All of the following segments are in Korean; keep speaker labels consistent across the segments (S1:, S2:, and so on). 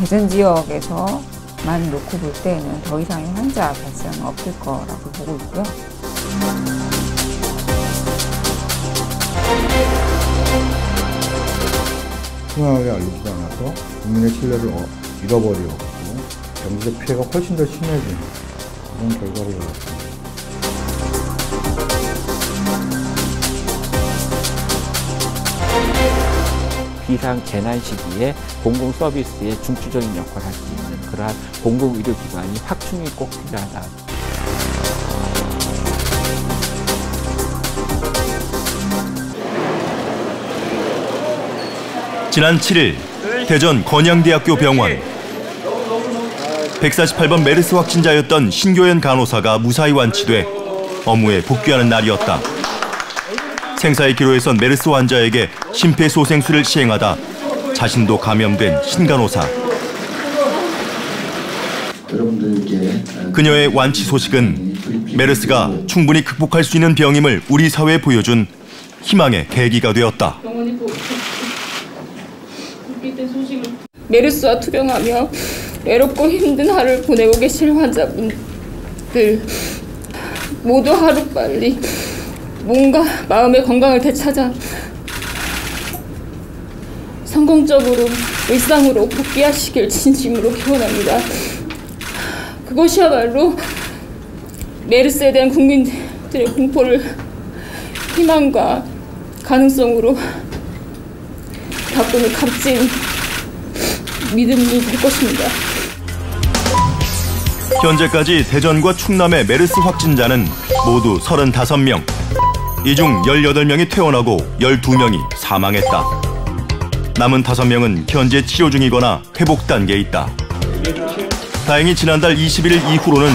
S1: 대전 지역에서만 놓고 볼 때에는 더 이상의 환자 발생은 없을 거라고 보고 있고요.
S2: 투명하게 알리지도 않아서 국민의 신뢰를 잃어버리고 경제적 피해가 훨씬 더 심해진 그런 결과를 낳았습니다.
S3: 비상 재난 시기에 공공 서비스의 중추적인 역할을 할 수 있는 그러한 공공의료기관이 확충이 꼭 필요하다.
S4: 지난 7일 대전 건양대학교 병원 148번 메르스 확진자였던 신교연 간호사가 무사히 완치돼 업무에 복귀하는 날이었다. 생사의 기로에선 메르스 환자에게 심폐소생술을 시행하다 자신도 감염된 신 간호사. 그녀의 완치 소식은 메르스가 충분히 극복할 수 있는 병임을 우리 사회에 보여준 희망의 계기가 되었다.
S5: 메르스와 투병하며 외롭고 힘든 하루를 보내고 계실 환자분들 모두 하루빨리 몸과 마음의 건강을 되찾아 성공적으로 일상으로 복귀하시길 진심으로 기원합니다. 그것이야말로 메르스에 대한 국민들의 공포를 희망과 가능성으로 바꾸는 값진 믿음이 될 것입니다.
S4: 현재까지 대전과 충남의 메르스 확진자는 모두 35명. 이 중 18명이 퇴원하고 12명이 사망했다. 남은 5명은 현재 치료 중이거나 회복 단계에 있다. 다행히 지난달 21일 이후로는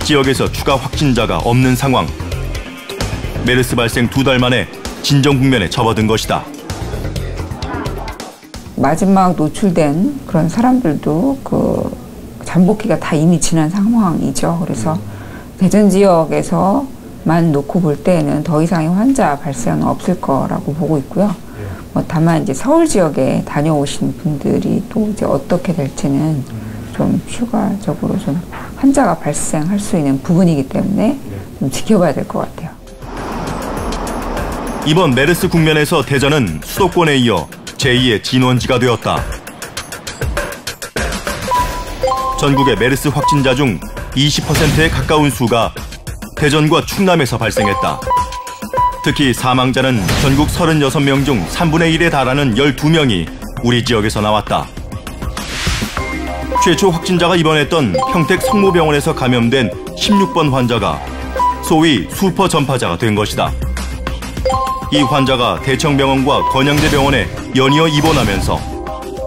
S4: 지역에서 추가 확진자가 없는 상황. 메르스 발생 2달 만에 진정 국면에 접어든 것이다.
S1: 마지막 노출된 그런 사람들도 잠복기가 다 이미 지난 상황이죠. 그래서 대전 지역에서만 놓고 볼 때에는 더 이상의 환자 발생은 없을 거라고 보고 있고요. 다만 이제 서울 지역에 다녀오신 분들이 또 이제 어떻게 될지는 좀 추가적으로 좀 환자가 발생할 수 있는 부분이기 때문에 좀 지켜봐야 될 것 같아요.
S4: 이번 메르스 국면에서 대전은 수도권에 이어 제2의 진원지가 되었다. 전국의 메르스 확진자 중 20%에 가까운 수가 대전과 충남에서 발생했다. 특히 사망자는 전국 36명 중 3분의 1에 달하는 12명이 우리 지역에서 나왔다. 최초 확진자가 입원했던 평택 성모병원에서 감염된 16번 환자가 소위 슈퍼 전파자가 된 것이다. 이 환자가 대청병원과 건양대병원에 연이어 입원하면서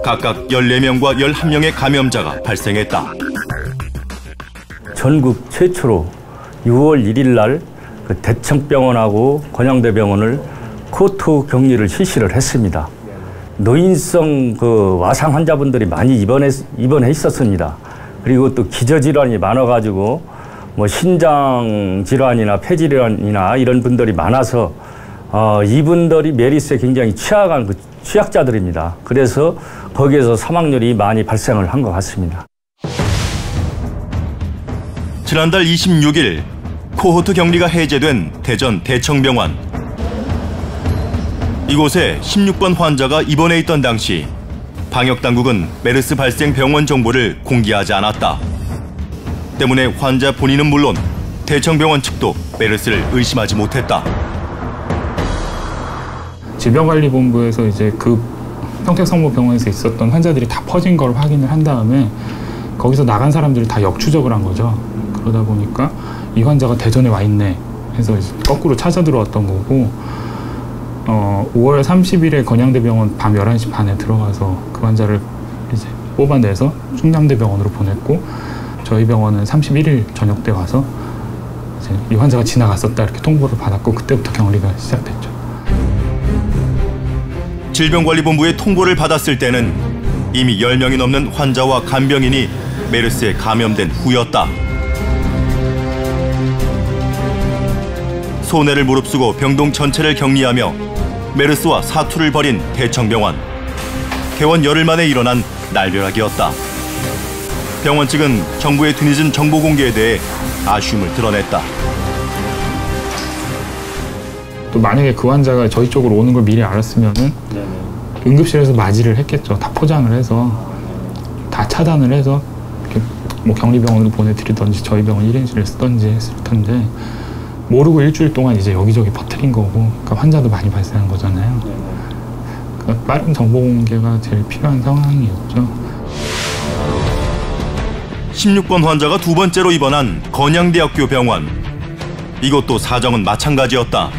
S4: 각각 14명과 11명의 감염자가 발생했다.
S6: 전국 최초로 6월 1일 날 대청병원하고 건양대병원을 코트 격리를 실시를 했습니다. 노인성 와상 환자분들이 많이 입원해 있었습니다. 그리고 또 기저질환이 많아가지고 신장 질환이나 폐질환이나 이런 분들이 많아서 이분들이 메르스에 굉장히 취약한 취약자들입니다. 그래서 거기에서 사망률이 많이 발생을 한 것 같습니다.
S4: 지난달 26일 코호트 격리가 해제된 대전 대청병원. 이곳에 16번 환자가 입원해 있던 당시 방역당국은 메르스 발생 병원 정보를 공개하지 않았다. 때문에 환자 본인은 물론 대청병원 측도 메르스를 의심하지 못했다.
S7: 질병관리본부에서 이제 평택성모병원에서 있었던 환자들이 다 퍼진 걸 확인을 한 다음에 거기서 나간 사람들이 다 역추적을 한 거죠. 그러다 보니까 이 환자가 대전에 와 있네 해서 거꾸로 찾아 들어왔던 거고 5월 30일에 건양대병원 밤 11시 반에 들어가서 그 환자를 이제 뽑아내서 충남대병원으로 보냈고 저희 병원은 31일 저녁 때 와서 이제 이 환자가 지나갔었다 이렇게 통보를 받았고 그때부터 격리가 시작됐죠.
S4: 질병관리본부의 통보를 받았을 때는 이미 10명이 넘는 환자와 간병인이 메르스에 감염된 후였다. 손해를 무릅쓰고 병동 전체를 격리하며 메르스와 사투를 벌인 대청병원. 개원 열흘 만에 일어난 날벼락이었다. 병원 측은 정부의 뒤늦은 정보 공개에 대해 아쉬움을 드러냈다.
S7: 또 만약에 그 환자가 저희 쪽으로 오는 걸 미리 알았으면은 응급실에서 맞이를 했겠죠. 다 포장을 해서 다 차단을 해서 이렇게 뭐 격리병원으로 보내드리던지 저희 병원 1인실을 쓰던지 했을 텐데 모르고 일주일 동안 이제 여기저기 퍼뜨린 거고, 그러니까 환자도 많이 발생한 거잖아요. 그러니까 빠른 정보 공개가 제일 필요한 상황이었죠.
S4: 16번 환자가 두 번째로 입원한 건양대학교 병원. 이것도 사정은 마찬가지였다.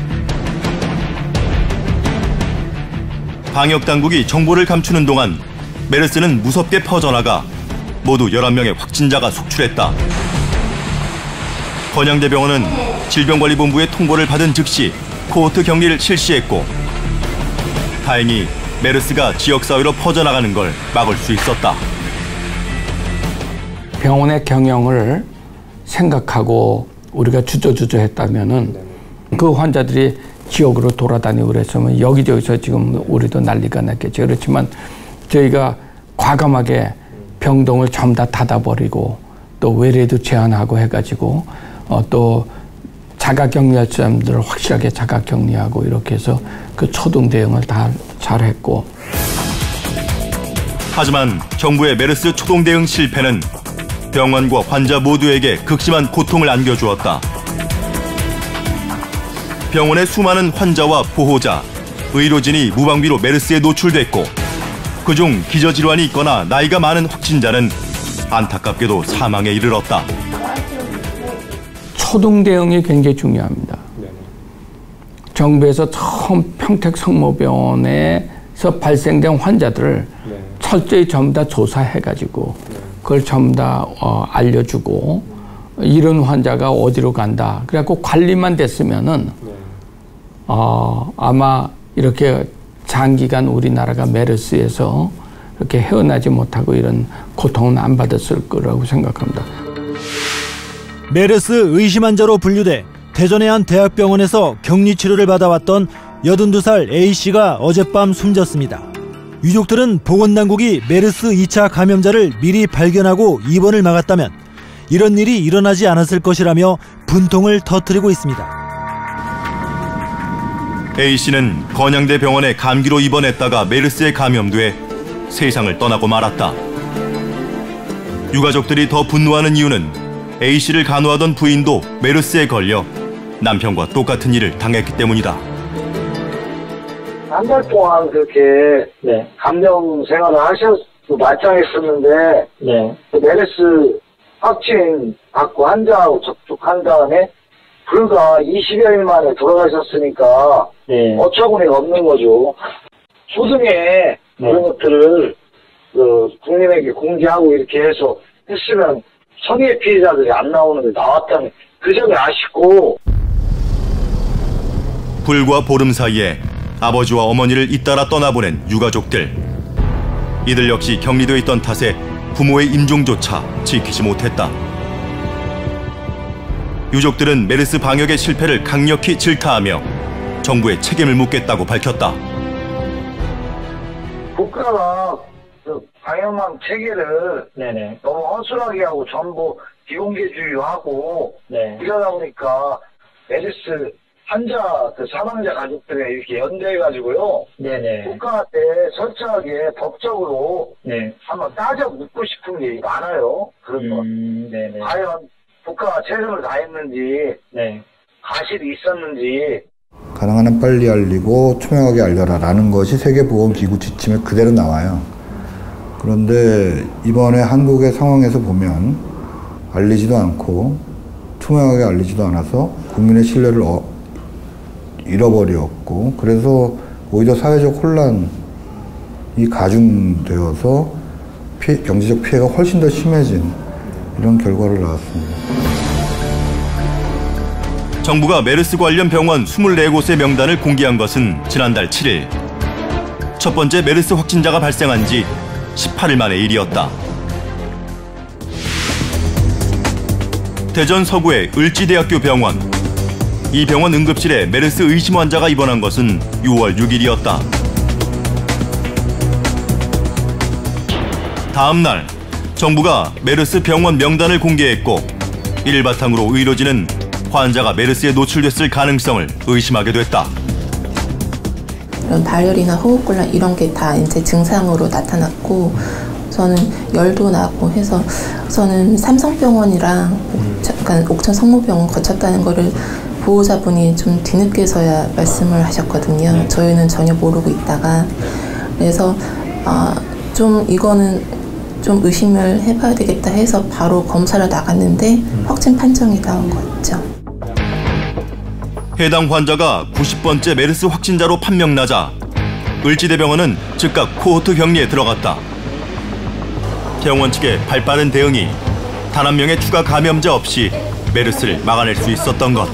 S4: 방역당국이 정보를 감추는 동안 메르스는 무섭게 퍼져나가 모두 11명의 확진자가 속출했다. 건양대병원은 질병관리본부의 통보를 받은 즉시 코호트 격리를 실시했고, 다행히 메르스가 지역사회로 퍼져나가는 걸 막을 수 있었다.
S8: 병원의 경영을 생각하고 우리가 주저주저했다면은 그 환자들이 지역으로 돌아다니고 그랬으면 여기저기서 지금 우리도 난리가 났겠죠. 그렇지만 저희가 과감하게 병동을 전부 다 닫아버리고 또 외래도 제한하고 해가지고 또 자가격리할 사람들을 확실하게 자가격리하고 이렇게 해서 그 초동 대응을 다 잘했고.
S4: 하지만 정부의 메르스 초동 대응 실패는 병원과 환자 모두에게 극심한 고통을 안겨주었다. 병원의 수많은 환자와 보호자, 의료진이 무방비로 메르스에 노출됐고, 그중 기저질환이 있거나 나이가 많은 확진자는 안타깝게도 사망에 이르렀다.
S8: 초동 대응이 굉장히 중요합니다. 정부에서 처음 평택성모병원에서 발생된 환자들을 철저히 전부 다 조사해가지고 그걸 전부 다 알려주고, 이런 환자가 어디로 간다. 그래갖고 관리만 됐으면은 아마 이렇게 장기간 우리나라가 메르스에서 이렇게 헤어나지 못하고 이런 고통은 안 받았을 거라고 생각합니다.
S9: 메르스 의심 환자로 분류돼 대전의 한 대학병원에서 격리 치료를 받아왔던 82살 A씨가 어젯밤 숨졌습니다. 유족들은 보건당국이 메르스 2차 감염자를 미리 발견하고 입원을 막았다면 이런 일이 일어나지 않았을 것이라며 분통을 터뜨리고 있습니다.
S4: A씨는 건양대 병원에 감기로 입원했다가 메르스에 감염돼 세상을 떠나고 말았다. 유가족들이 더 분노하는 이유는 A씨를 간호하던 부인도 메르스에 걸려 남편과 똑같은 일을 당했기 때문이다.
S10: 한 달 동안 그렇게 감염 생활을 하셔도 말짱했었는데 그 메르스 확진 받고 환자하고 접촉한 다음에 불과 20여일 만에 돌아가셨으니까 어처구니가 없는 거죠. 소등에 그런 것들을 국민에게 공개하고 이렇게 해서 했으면 성의 피해자들이 안 나오는데 나왔다는 그 점이 아쉽고.
S4: 불과 보름 사이에 아버지와 어머니를 잇따라 떠나보낸 유가족들. 이들 역시 격리되어 있던 탓에 부모의 임종조차 지키지 못했다. 유족들은 메르스 방역의 실패를 강력히 질타하며 정부에 책임을 묻겠다고 밝혔다.
S10: 국가가 방역망 체계를 너무 허술하게 하고 전부 비공개주의하고 이러다 보니까 메르스 환자, 사망자 가족들에 이렇게 연대해가지고요. 국가한테 철저하게 법적으로 한번 따져 묻고 싶은 게 많아요. 그런 건. 과연 국가가 최선을 다했는지, 과실이 있었는지.
S2: 가능한 한 빨리 알리고 투명하게 알려라라는 것이 세계보건기구 지침에 그대로 나와요. 그런데 이번에 한국의 상황에서 보면 알리지도 않고 투명하게 알리지도 않아서 국민의 신뢰를 잃어버렸고, 그래서 오히려 사회적 혼란이 가중되어서 경제적 피해가 훨씬 더 심해진 이런 결과를 낳았습니다.
S4: 정부가 메르스 관련 병원 24곳의 명단을 공개한 것은 지난달 7일. 첫 번째 메르스 확진자가 발생한 지 18일 만의 일이었다. 대전 서구의 을지대학교 병원. 이 병원 응급실에 메르스 의심 환자가 입원한 것은 6월 6일이었다. 다음 날 정부가 메르스 병원 명단을 공개했고 이를 바탕으로 의료진은 환자가 메르스에 노출됐을 가능성을 의심하게 됐다.
S11: 이런 발열이나 호흡곤란 이런 게 다 이제 증상으로 나타났고 저는 열도 나고 해서 저는 삼성병원이랑 옥천 성모병원 거쳤다는 거를 보호자분이 좀 뒤늦게서야 말씀을 하셨거든요. 저희는 전혀 모르고 있다가 그래서 좀 이거는 좀 의심을 해봐야 되겠다 해서 바로 검사를 나갔는데 확진 판정이 나온 거죠.
S4: 해당 환자가 90번째 메르스 확진자로 판명나자 을지대병원은 즉각 코호트 격리에 들어갔다. 병원 측의 발빠른 대응이 단 한 명의 추가 감염자 없이 메르스를 막아낼 수 있었던 것.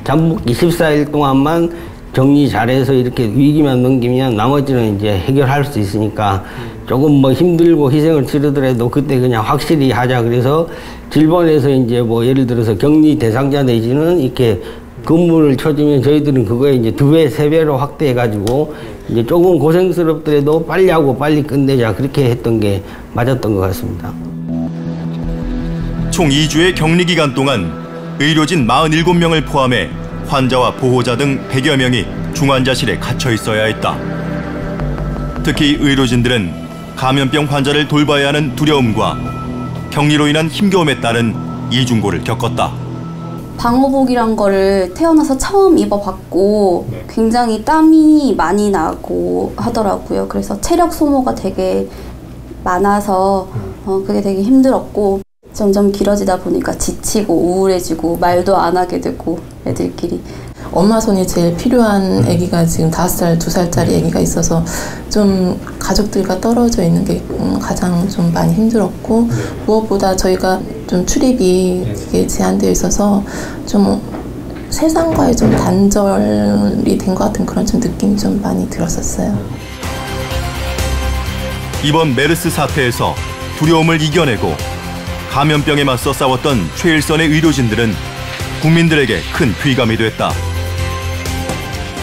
S12: 잠복 24일 동안만 격리 잘해서 이렇게 위기만 넘기면 나머지는 이제 해결할 수 있으니까 조금 뭐 힘들고 희생을 치르더라도 그때 그냥 확실히 하자. 그래서 질본에서 이제 뭐 예를 들어서 격리 대상자 내지는 이렇게 근무를 쳐주면 저희들은 그거에 이제 2배, 3배로 확대해가지고 이제 조금 고생스럽더라도 빨리 하고 빨리 끝내자. 그렇게 했던 게 맞았던 것 같습니다.
S4: 총 2주의 격리 기간 동안 의료진 47명을 포함해 환자와 보호자 등 100여 명이 중환자실에 갇혀 있어야 했다. 특히 의료진들은 감염병 환자를 돌봐야 하는 두려움과 격리로 인한 힘겨움에 따른 이중고를 겪었다.
S13: 방호복이란 거를 태어나서 처음 입어봤고 굉장히 땀이 많이 나고 하더라고요. 그래서 체력 소모가 되게 많아서 그게 되게 힘들었고 점점 길어지다 보니까 지치고 우울해지고 말도 안 하게 되고 애들끼리.
S11: 엄마 손이 제일 필요한 아기가 지금 5살, 2살짜리 아기가 있어서 좀 가족들과 떨어져 있는 게 가장 좀 많이 힘들었고 무엇보다 저희가 좀 출입이 제한되어 있어서 좀 세상과의 좀 단절이 된 것 같은 그런 좀 느낌이 좀 많이 들었었어요.
S4: 이번 메르스 사태에서 두려움을 이겨내고 감염병에 맞서 싸웠던 최일선의 의료진들은 국민들에게 큰 귀감이 됐다.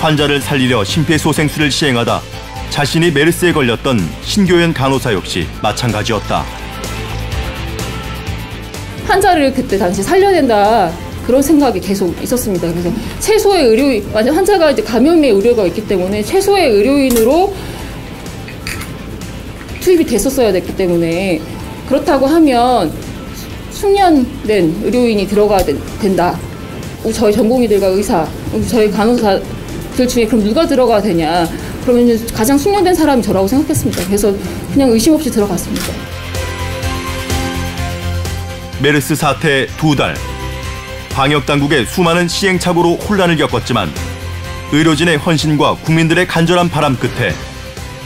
S4: 환자를 살리려 심폐소생술을 시행하다 자신이 메르스에 걸렸던 신교연 간호사 역시 마찬가지였다.
S5: 환자를 그때 당시 살려야 된다 그런 생각이 계속 있었습니다. 그래서 최소의 의료인, 만약 환자가 이제 감염의 우려가 있기 때문에 최소의 의료인으로 투입이 됐었어야 됐기 때문에 그렇다고 하면 숙련된 의료인이 들어가야 된다. 저희 전공의들과 의사, 저희 간호사들 중에 그럼 누가 들어가야 되냐. 그러면 가장 숙련된 사람이 저라고 생각했습니다. 그래서 그냥 의심 없이 들어갔습니다.
S4: 메르스 사태 2달. 방역당국의 수많은 시행착오로 혼란을 겪었지만 의료진의 헌신과 국민들의 간절한 바람 끝에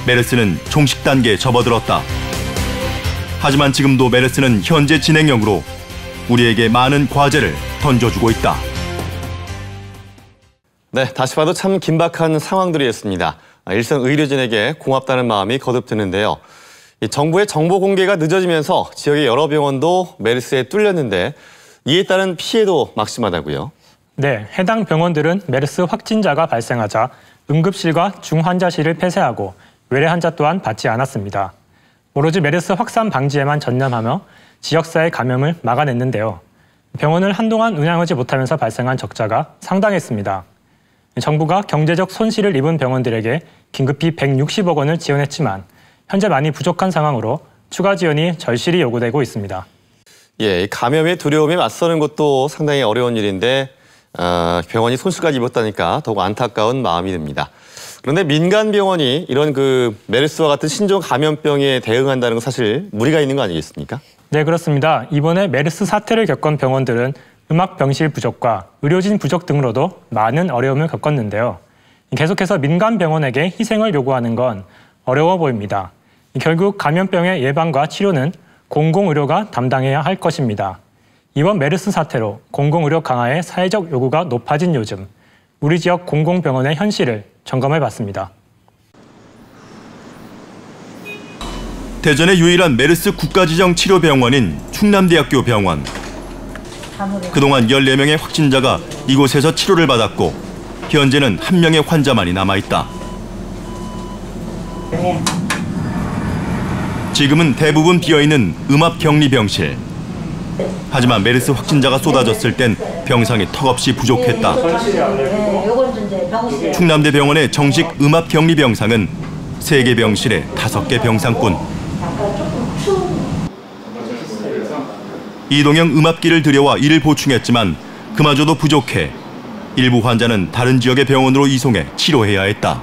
S4: 메르스는 종식 단계에 접어들었다. 하지만 지금도 메르스는 현재 진행형으로 우리에게 많은 과제를 던져주고 있다.
S14: 네, 다시 봐도 참 긴박한 상황들이었습니다. 일선 의료진에게 고맙다는 마음이 거듭 드는데요. 정부의 정보 공개가 늦어지면서 지역의 여러 병원도 메르스에 뚫렸는데 이에 따른 피해도 막심하다고요.
S15: 네, 해당 병원들은 메르스 확진자가 발생하자 응급실과 중환자실을 폐쇄하고 외래 환자 또한 받지 않았습니다. 오로지 메르스 확산 방지에만 전념하며 지역사회 감염을 막아냈는데요. 병원을 한동안 운영하지 못하면서 발생한 적자가 상당했습니다. 정부가 경제적 손실을 입은 병원들에게 긴급히 160억 원을 지원했지만 현재 많이 부족한 상황으로 추가 지원이 절실히 요구되고 있습니다.
S14: 예, 감염의 두려움에 맞서는 것도 상당히 어려운 일인데 병원이 손실까지 입었다니까 더욱 안타까운 마음이 듭니다. 그런데 민간 병원이 이런 메르스와 같은 신종 감염병에 대응한다는 건 사실 무리가 있는 거 아니겠습니까?
S15: 네, 그렇습니다. 이번에 메르스 사태를 겪은 병원들은 음악 병실 부족과 의료진 부족 등으로도 많은 어려움을 겪었는데요. 계속해서 민간 병원에게 희생을 요구하는 건 어려워 보입니다. 결국 감염병의 예방과 치료는 공공의료가 담당해야 할 것입니다. 이번 메르스 사태로 공공의료 강화의 사회적 요구가 높아진 요즘 우리 지역 공공병원의 현실을 점검해봤습니다.
S4: 대전의 유일한 메르스 국가지정 치료병원인 충남대학교 병원. 그동안 14명의 확진자가 이곳에서 치료를 받았고 현재는 1명의 환자만이 남아있다. 지금은 대부분 비어있는 음압격리병실. 하지만 메르스 확진자가 쏟아졌을 땐 병상이 턱없이 부족했다. 충남대병원의 정식 음압격리병상은 3개 병실에 5개 병상뿐. 이동형 음압기를 들여와 이를 보충했지만 그마저도 부족해 일부 환자는 다른 지역의 병원으로 이송해 치료해야 했다.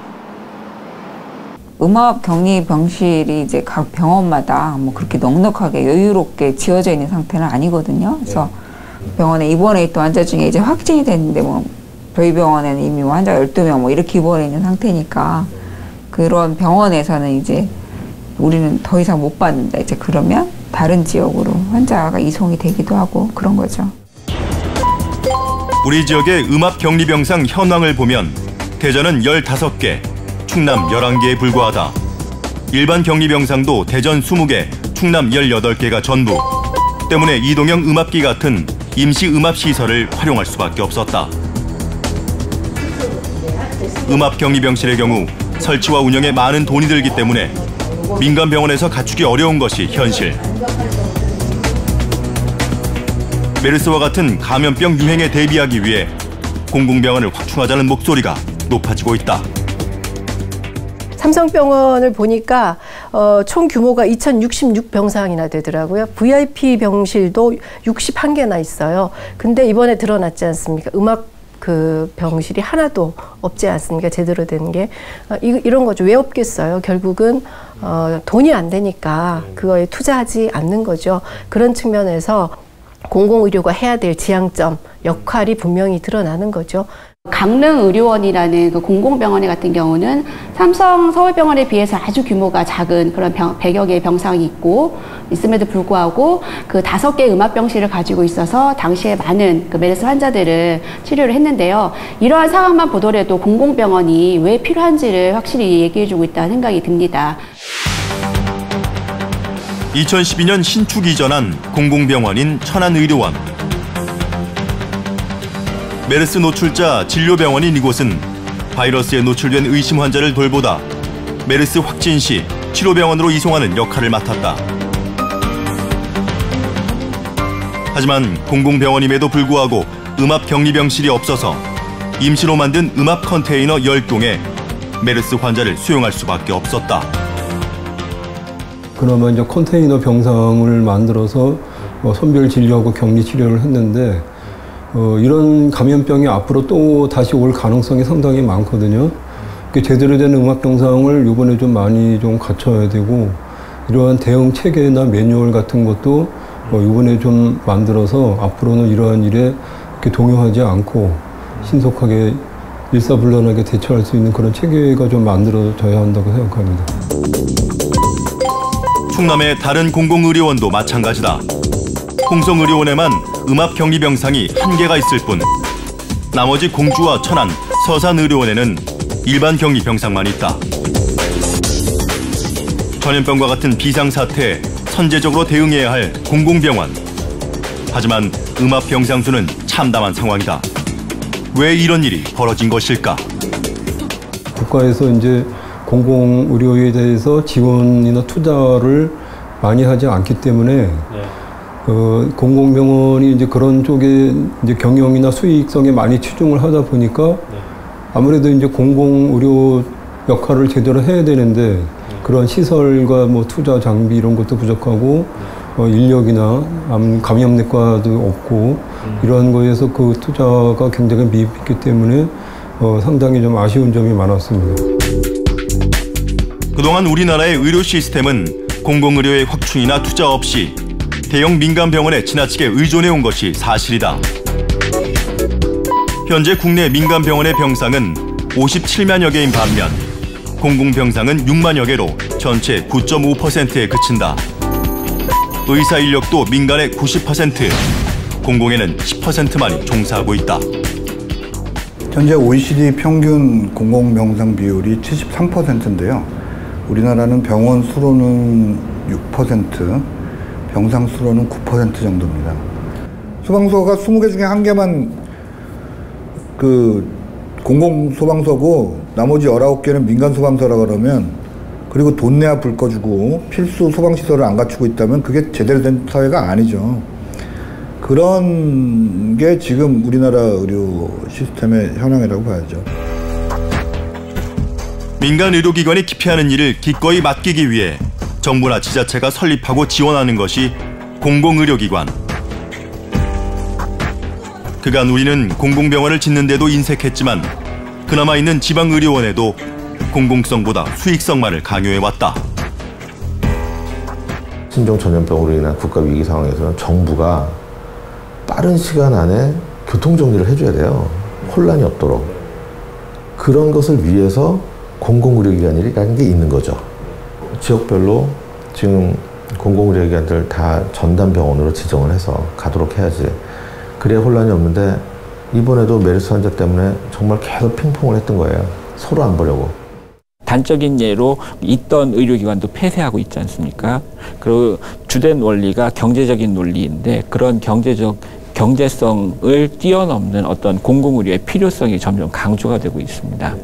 S1: 음압격리병실이 이제 각 병원마다 뭐 그렇게 넉넉하게 여유롭게 지어져 있는 상태는 아니거든요. 그래서 병원에 입원해 있던 환자 중에 이제 확진이 됐는데 뭐 저희 병원에는 이미 환자 12명 뭐 이렇게 입원해 있는 상태니까 그런 병원에서는 이제 우리는 더 이상 못 받는다. 이제 그러면 다른 지역으로 환자가 이송이 되기도 하고 그런 거죠.
S4: 우리 지역의 음압격리병상 현황을 보면 대전은 15개, 충남 11개에 불과하다. 일반 격리병상도 대전 20개, 충남 18개가 전부. 때문에 이동형 음압기 같은 임시 음압시설을 활용할 수밖에 없었다. 음압격리병실의 경우 설치와 운영에 많은 돈이 들기 때문에 민간 병원에서 갖추기 어려운 것이 현실. 메르스와 같은 감염병 유행에 대비하기 위해 공공병원을 확충하자는 목소리가 높아지고 있다.
S16: 삼성병원을 보니까 총 규모가 2,066병상이나 되더라고요. VIP 병실도 61개나 있어요. 근데 이번에 드러났지 않습니까? 음압 그 병실이 하나도 없지 않습니까? 제대로 된 게. 이런 거죠. 왜 없겠어요? 결국은 돈이 안 되니까 그거에 투자하지 않는 거죠. 그런 측면에서 공공의료가 해야 될 지향점, 역할이 분명히 드러나는 거죠.
S17: 강릉의료원이라는 그 공공병원에 같은 경우는 삼성 서울병원에 비해서 아주 규모가 작은 그런 100여 개의 병상이 있음에도 불구하고 그 5개의 음압병실을 가지고 있어서 당시에 많은 그 메르스 환자들을 치료를 했는데요. 이러한 상황만 보더라도 공공병원이 왜 필요한지를 확실히 얘기해주고 있다는 생각이 듭니다.
S4: 2012년 신축 이전한 공공병원인 천안의료원. 메르스 노출자 진료병원인 이곳은 바이러스에 노출된 의심 환자를 돌보다 메르스 확진 시 치료병원으로 이송하는 역할을 맡았다. 하지만 공공병원임에도 불구하고 음압격리병실이 없어서 임시로 만든 음압 컨테이너 10동에 메르스 환자를 수용할 수밖에 없었다.
S18: 그러면 이제 컨테이너 병상을 만들어서 선별 진료하고 격리 치료를 했는데 이런 감염병이 앞으로 또 다시 올 가능성이 상당히 많거든요. 제대로 된 음압 병상을 이번에 좀 많이 좀 갖춰야 되고 이러한 대응 체계나 매뉴얼 같은 것도 이번에 좀 만들어서 앞으로는 이러한 일에 이렇게 동요하지 않고 신속하게 일사불란하게 대처할 수 있는 그런 체계가 좀 만들어져야 한다고 생각합니다.
S4: 충남의 다른 공공의료원도 마찬가지다. 홍성의료원에만 음압격리병상이 1개가 있을 뿐 나머지 공주와 천안, 서산의료원에는 일반 격리병상만 있다. 전염병과 같은 비상사태에 선제적으로 대응해야 할 공공병원. 하지만 음압병상 수는 참담한 상황이다. 왜 이런 일이 벌어진 것일까?
S18: 국가에서 이제 공공의료에 대해서 지원이나 투자를 많이 하지 않기 때문에 공공병원이 이제 그런 쪽에 이제 경영이나 수익성에 많이 치중을 하다 보니까 아무래도 이제 공공의료 역할을 제대로 해야 되는데 그런 시설과 뭐 투자 장비 이런 것도 부족하고 인력이나 감염내과도 없고 이러한 거에서 그 투자가 굉장히 미흡했기 때문에 상당히 좀 아쉬운 점이 많았습니다.
S4: 그동안 우리나라의 의료 시스템은 공공의료의 확충이나 투자 없이 대형 민간 병원에 지나치게 의존해온 것이 사실이다. 현재 국내 민간 병원의 병상은 57만여 개인 반면 공공병상은 6만여 개로 전체 9.5%에 그친다. 의사 인력도 민간의 90%, 공공에는 10%만이 종사하고 있다.
S2: 현재 OECD 평균 공공병상 비율이 73%인데요. 우리나라는 병원 수로는 6%, 병상 수로는 9% 정도입니다. 소방서가 20개 중에 1개만 그 공공 소방서고 나머지 19개는 민간 소방서라 그러면 그리고 돈 내야 불 꺼주고 필수 소방시설을 안 갖추고 있다면 그게 제대로 된 사회가 아니죠. 그런 게 지금 우리나라 의료 시스템의 현황이라고 봐야죠.
S4: 민간 의료기관이 기피하는 일을 기꺼이 맡기기 위해 정부나 지자체가 설립하고 지원하는 것이 공공의료기관. 그간 우리는 공공병원을 짓는 데도 인색했지만 그나마 있는 지방의료원에도 공공성보다 수익성만을 강요해왔다.
S19: 신종 전염병으로 인한 국가 위기 상황에서는 정부가 빠른 시간 안에 교통정리를 해줘야 돼요. 혼란이 없도록. 그런 것을 위해서 공공의료기관이라는 게 있는 거죠. 지역별로 지금 공공의료기관들 다 전담병원으로 지정을 해서 가도록 해야지. 그래야 혼란이 없는데 이번에도 메르스 환자 때문에 정말 계속 핑퐁을 했던 거예요. 서로 안 보려고.
S3: 단적인 예로 있던 의료기관도 폐쇄하고 있지 않습니까? 그리고 주된 원리가 경제적인 논리인데 그런 경제성을 뛰어넘는 어떤 공공의료의 필요성이 점점 강조가 되고 있습니다.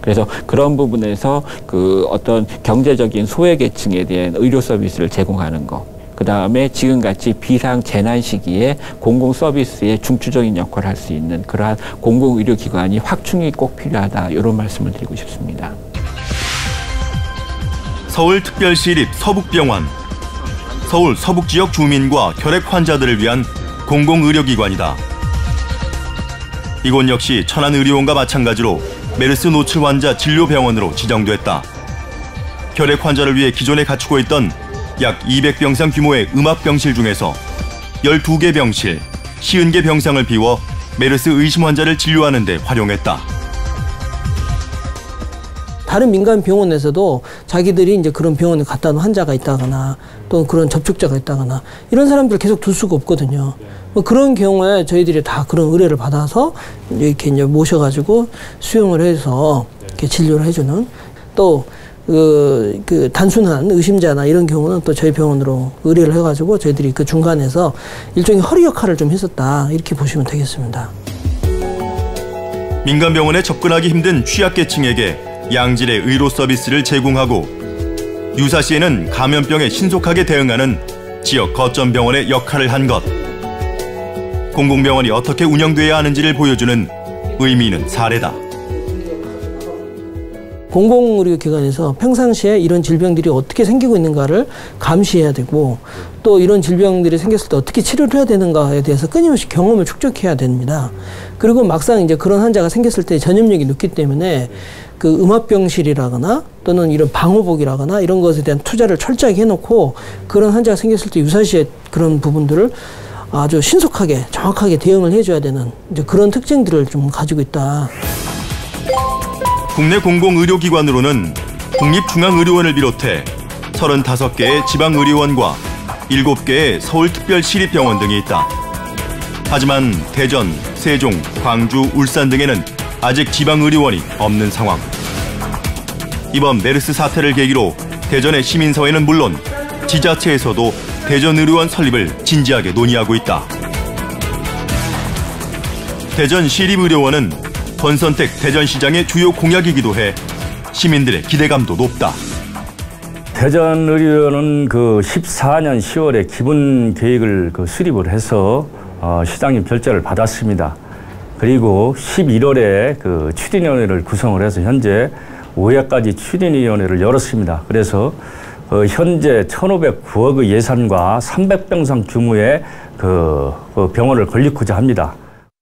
S3: 그래서 그런 부분에서 그 어떤 경제적인 소외계층에 대한 의료 서비스를 제공하는 것, 그 다음에 지금같이 비상 재난 시기에 공공 서비스의 중추적인 역할을 할 수 있는 그러한 공공의료기관이 확충이 꼭 필요하다, 이런 말씀을 드리고 싶습니다.
S4: 서울특별시립 서북병원. 서울 서북지역 주민과 혈액 환자들을 위한 공공의료기관이다. 이곳 역시 천안의료원과 마찬가지로 메르스 노출 환자 진료병원으로 지정됐다. 혈액 환자를 위해 기존에 갖추고 있던 약 200병상 규모의 음압병실 중에서 12개 병실, 50개 병상을 비워 메르스 의심 환자를 진료하는 데 활용했다.
S20: 다른 민간 병원에서도 자기들이 이제 그런 병원에 갖다 놓은 환자가 있다거나 또 그런 접촉자가 있다거나 이런 사람들 계속 둘 수가 없거든요. 뭐 그런 경우에 저희들이 다 그런 의뢰를 받아서 이렇게 이제 모셔가지고 수용을 해서 이렇게 진료를 해주는, 또 그 단순한 의심자나 이런 경우는 또 저희 병원으로 의뢰를 해가지고 저희들이 그 중간에서 일종의 허리 역할을 좀 했었다, 이렇게 보시면 되겠습니다.
S4: 민간병원에 접근하기 힘든 취약계층에게 양질의 의료 서비스를 제공하고 유사시에는 감염병에 신속하게 대응하는 지역 거점병원의 역할을 한 것. 공공병원이 어떻게 운영돼야 하는지를 보여주는 의미 있는 사례다.
S20: 공공의료기관에서 평상시에 이런 질병들이 어떻게 생기고 있는가를 감시해야 되고, 또 이런 질병들이 생겼을 때 어떻게 치료를 해야 되는가에 대해서 끊임없이 경험을 축적해야 됩니다. 그리고 막상 이제 그런 환자가 생겼을 때 전염력이 높기 때문에 그 음압병실이라거나 또는 이런 방호복이라거나 이런 것에 대한 투자를 철저하게 해놓고 그런 환자가 생겼을 때 유사시에 그런 부분들을 아주 신속하게 정확하게 대응을 해줘야 되는 이제 그런 특징들을 좀 가지고 있다.
S4: 국내 공공의료기관으로는 국립중앙의료원을 비롯해 35개의 지방의료원과 7개의 서울특별시립병원 등이 있다. 하지만 대전, 세종, 광주, 울산 등에는 아직 지방의료원이 없는 상황. 이번 메르스 사태를 계기로 대전의 시민사회는 물론 지자체에서도 대전의료원 설립을 진지하게 논의하고 있다. 대전시립의료원은 권선택 대전시장의 주요 공약이기도 해 시민들의 기대감도 높다.
S6: 대전의료원은 그 14년 10월에 기본 계획을 수립을 해서 시장님 결재를 받았습니다. 그리고 11월에 그 추진위원회를 구성을 해서 현재 5회까지 추진위원회를 열었습니다. 그래서 현재 1,509억의 예산과 300병상 규모의 그 병원을 건립고자 합니다.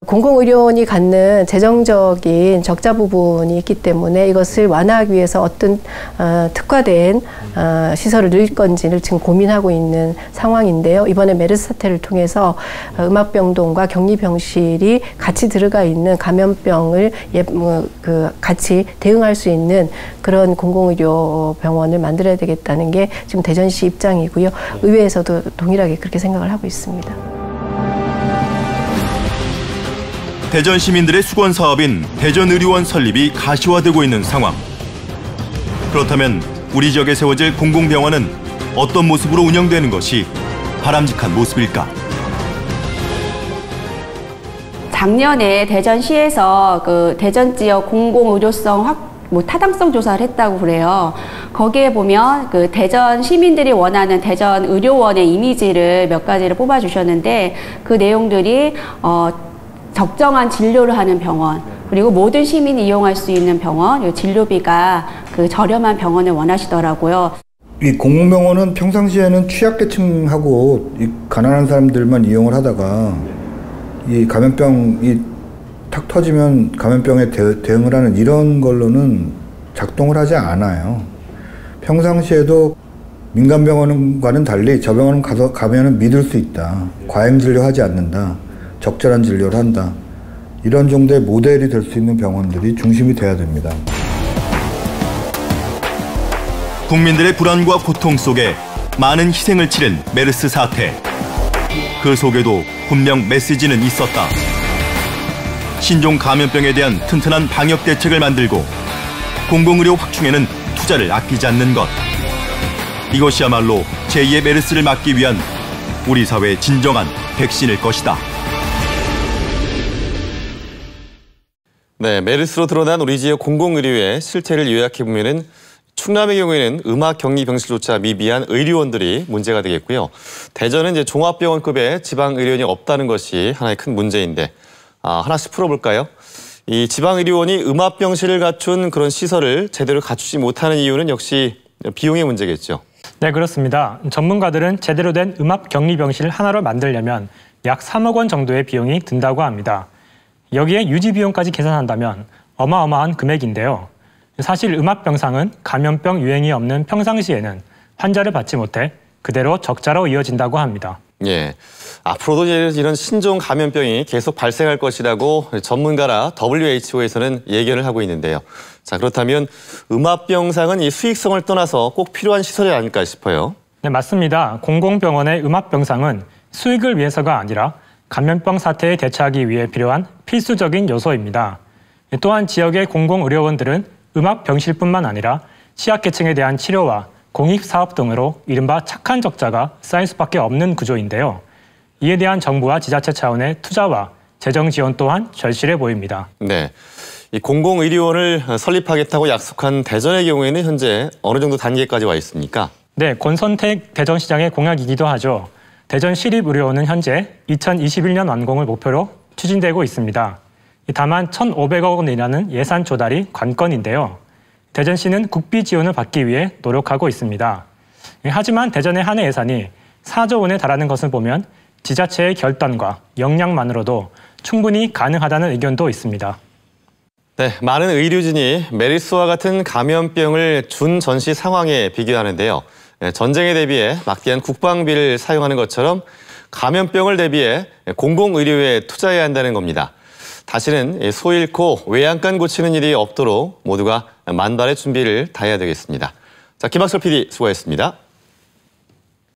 S16: 공공의료원이 갖는 재정적인 적자 부분이 있기 때문에 이것을 완화하기 위해서 어떤 특화된 시설을 넣을 건지를 지금 고민하고 있는 상황인데요. 이번에 메르스 사태를 통해서 음압병동과 격리병실이 같이 들어가 있는 감염병을 같이 대응할 수 있는 그런 공공의료 병원을 만들어야 되겠다는 게 지금 대전시 입장이고요. 의회에서도 동일하게 그렇게 생각을 하고 있습니다.
S4: 대전 시민들의 수건 사업인 대전의료원 설립이 가시화되고 있는 상황. 그렇다면 우리 지역에 세워질 공공병원은 어떤 모습으로 운영되는 것이 바람직한 모습일까?
S17: 작년에 대전시에서 그 대전 지역 공공의료성 뭐 타당성 조사를 했다고 그래요. 거기에 보면 그 대전 시민들이 원하는 대전 의료원의 이미지를 몇 가지를 뽑아주셨는데 그 내용들이 적정한 진료를 하는 병원, 그리고 모든 시민이 이용할 수 있는 병원, 진료비가 그 저렴한 병원을 원하시더라고요.
S2: 이 공공병원은 평상시에는 취약계층하고 이 가난한 사람들만 이용을 하다가 이 감염병이 탁 터지면 감염병에 대응을 하는 이런 걸로는 작동을 하지 않아요. 평상시에도 민간병원과는 달리 저 병원은 가면은 믿을 수 있다. 과잉 진료하지 않는다. 적절한 진료를 한다. 이런 정도의 모델이 될 수 있는 병원들이 중심이 돼야 됩니다.
S4: 국민들의 불안과 고통 속에 많은 희생을 치른 메르스 사태. 그 속에도 분명 메시지는 있었다. 신종 감염병에 대한 튼튼한 방역 대책을 만들고 공공의료 확충에는 투자를 아끼지 않는 것. 이것이야말로 제2의 메르스를 막기 위한 우리 사회의 진정한 백신일 것이다.
S14: 네, 메르스로 드러난 우리 지역 공공의료의 실태를 요약해보면은 충남의 경우에는 음압격리병실조차 미비한 의료원들이 문제가 되겠고요. 대전은 이제 종합병원급의 지방의료원이 없다는 것이 하나의 큰 문제인데 하나씩 풀어볼까요? 이 지방의료원이 음압병실을 갖춘 그런 시설을 제대로 갖추지 못하는 이유는 역시 비용의 문제겠죠.
S15: 네, 그렇습니다. 전문가들은 제대로 된 음압격리병실 하나를 만들려면 약 3억 원 정도의 비용이 든다고 합니다. 여기에 유지 비용까지 계산한다면 어마어마한 금액인데요. 사실 음압병상은 감염병 유행이 없는 평상시에는 환자를 받지 못해 그대로 적자로 이어진다고 합니다.
S14: 예, 앞으로도 이런 신종 감염병이 계속 발생할 것이라고 전문가라 WHO에서는 예견을 하고 있는데요. 자, 그렇다면 음압병상은 이 수익성을 떠나서 꼭 필요한 시설이 아닐까 싶어요.
S15: 네, 맞습니다. 공공병원의 음압병상은 수익을 위해서가 아니라 감염병 사태에 대처하기 위해 필요한 필수적인 요소입니다. 또한 지역의 공공의료원들은 음압병실뿐만 아니라 취약계층에 대한 치료와 공익사업 등으로 이른바 착한 적자가 쌓일 수밖에 없는 구조인데요. 이에 대한 정부와 지자체 차원의 투자와 재정 지원 또한 절실해 보입니다.
S14: 네, 이 공공의료원을 설립하겠다고 약속한 대전의 경우에는 현재 어느 정도 단계까지 와 있습니까?
S15: 네, 권선택 대전시장의 공약이기도 하죠. 대전시립의료원은 현재 2021년 완공을 목표로 추진되고 있습니다. 다만 1,500억 원이라는 예산 조달이 관건인데요. 대전시는 국비 지원을 받기 위해 노력하고 있습니다. 하지만 대전의 한 해 예산이 4조 원에 달하는 것을 보면 지자체의 결단과 역량만으로도 충분히 가능하다는 의견도 있습니다.
S14: 네, 많은 의료진이 메르스와 같은 감염병을 준전시 상황에 비교하는데요. 전쟁에 대비해 막대한 국방비를 사용하는 것처럼 감염병을 대비해 공공의료에 투자해야 한다는 겁니다. 다시는 소 잃고 외양간 고치는 일이 없도록 모두가 만반의 준비를 다해야 되겠습니다. 자, 김학철 PD 수고했습니다.